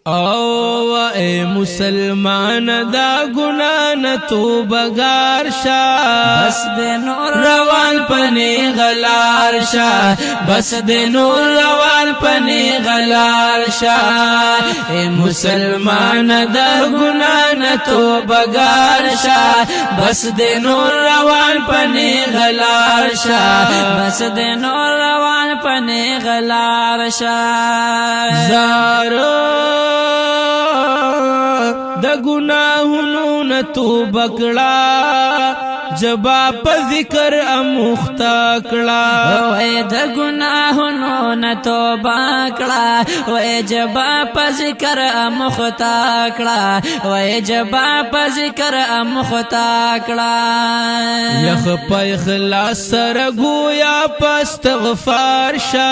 او اے مسلمان دا گناہ نہ توبگار شا بس دے نور روان پنی غلار شا بس دے نور روان پنی غلار شا اے مسلمان دا گناہ نہ توبگار شا بس دے نور روان پنی غلار شا بس دے نور روان پنی غلار شا زارو د گناہونو نہ توبه کړه جبا په ذکر امختا کړه وای د گناہونو نہ توبه کړه وای جبا په ذکر امختا کړه وای جبا په ذکر امختا کړه یخ په اخلاص سره گویا په استغفار شا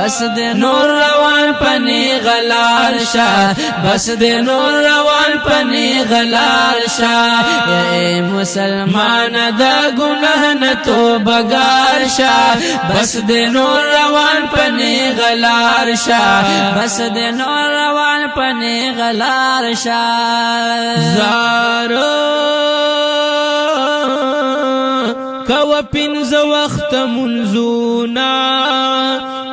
بس د نور روان پنی غلار شا بس د نور روان پنی غلار شا اے مسلمان دا گناہ نہ توبگار شا بس د نور روان پنی غلار شا بس د نور روان پنی غلار شا زارو کوا پنز وقت منزونا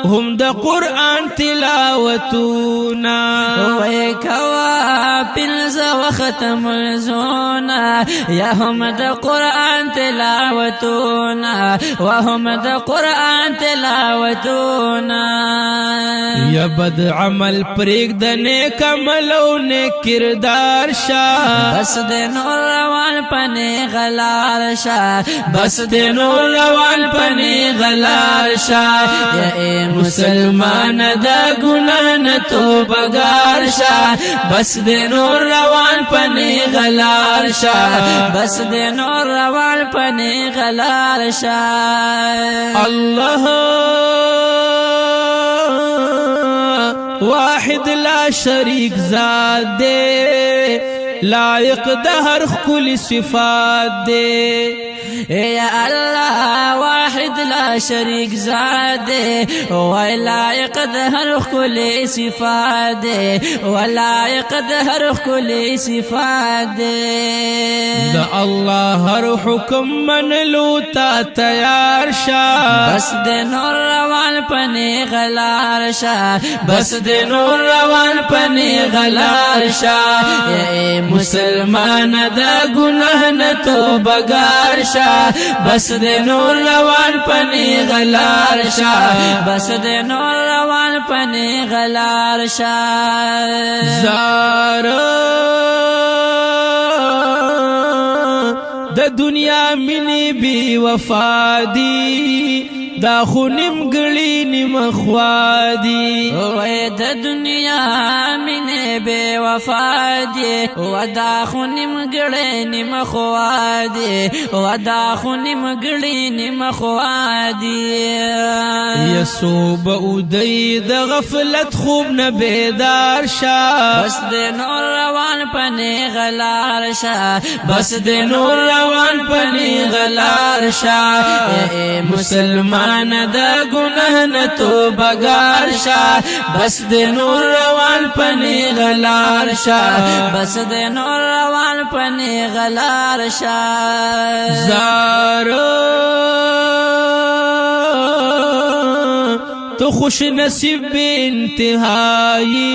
هم د قرآن تلاوتونا وی کوا پنز وقت منزونا یا هم د قرآن تلاوتونا وهم د قرآن تلاوتونا یا بد عمل پریگ د نیک عمل او نیک کردار شا بس د نور روان پنی غلار شا بس د نور روان پنی غلار شا یا اے مسلمان دا گناہ نہ توبگار شا بس د نور روان پنی غلار شا بس د نور روان پنی غلار شا اللہ واحد لا شریک ذات دے لائق د ہر کل صفات دے یا اللہ واحد لا شریک ذات دے ولائق د ہر کل صفات دے ولائق د ہر کل صفات دے دا اللہ ہر حکم من لوتا تیار شا بس د نور روان پنی غلار شا بس د نور روان پنی غلار شا اے مسلمان دا گناہ نہ توبگار شا بس د نور روان پنی غلار شا بس د نور روان پنی غلار شا زارو د دنیا منی بی وفادی دا خو نمگلی نمخوادی وی د دنیا منی بے وفا دی و دا خو نمگلی نمخوادی و دا خو نمگلی نمخوادی یسو با اودی د غفلت خوب نبیدار شا بس د نور روان پنی غلار شا بس د نور روان پنی غلار شا اے مسلمان دا گناہ نہ توبگار شا بس د نور روان پنی غلار شا بس د نور روان پنی غلار شا زارو تو خوش نصیب بے انتہائی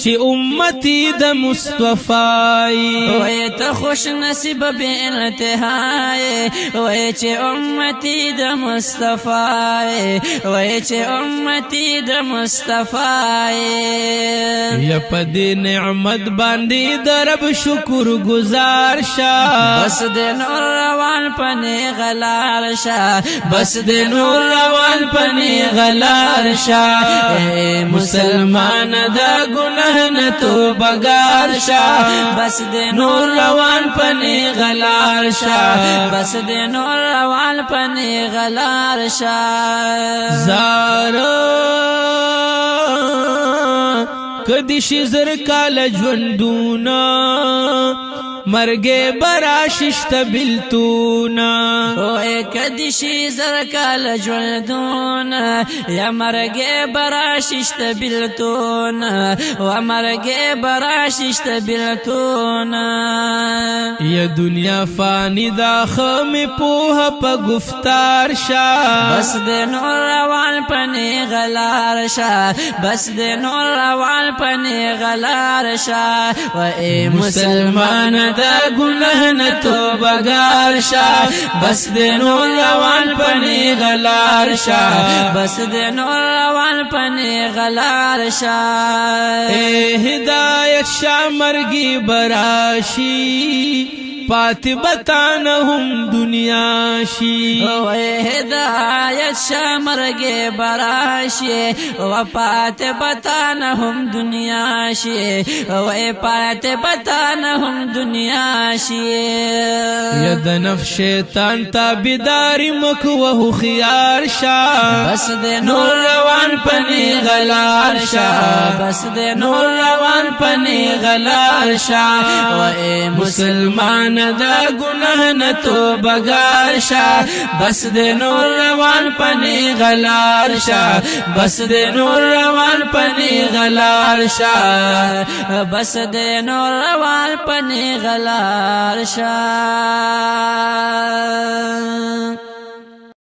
چی امتی د مصطفی وی تا خوش نصیب بے انتہائی وی چی امتی د مصطفی وی چی امتی د مصطفی یا پدی نعمت باندی درب شکر گزار شا بس د نور روان پنی غلار شا بس د نور روان پنی غلار شا اے مسلمان دا گناہ نہ توبگار شا بس د نور روان پنی غلار شا بس د نور روان پنی غلار شا زارو کدی شزر کال ژوندونه مرگے براششت بلتونا اوے کدشی زرکال جلدون یا مرگے براششت بلتون و مرگے براششت بلتون یا دنیا فانی دا خم پوها پا گفتار شا بس دے نور روان پنی غلار شا بس دے نور روان پنی غلار شا و اے مسلمان دا گناہ نتوبہ گار شا بس دے نور روان پنی غلار شا بس دے نور روان پنی غلار شا اے ہدایت شاہ مرگی براشی پاتی بتانہم دنیا شی اوے ہدایت شاہ مرگے براشی و پات بتانہم دنیا شی اوے پات بتانہم دنیا شی ید نفس شیطان تابداری مکوہ خیار شاہ بس دے نور روان پنی غلار شاہ بس دے نور روان پنی غلار شاہ و اے مسلمان دا گناہ نتوبہ گار شاہ بس دے نور روان پنی غلار شاہ بس دے نور روان پنی غلار شاہ بس دے نور روان پنی غلار شاہ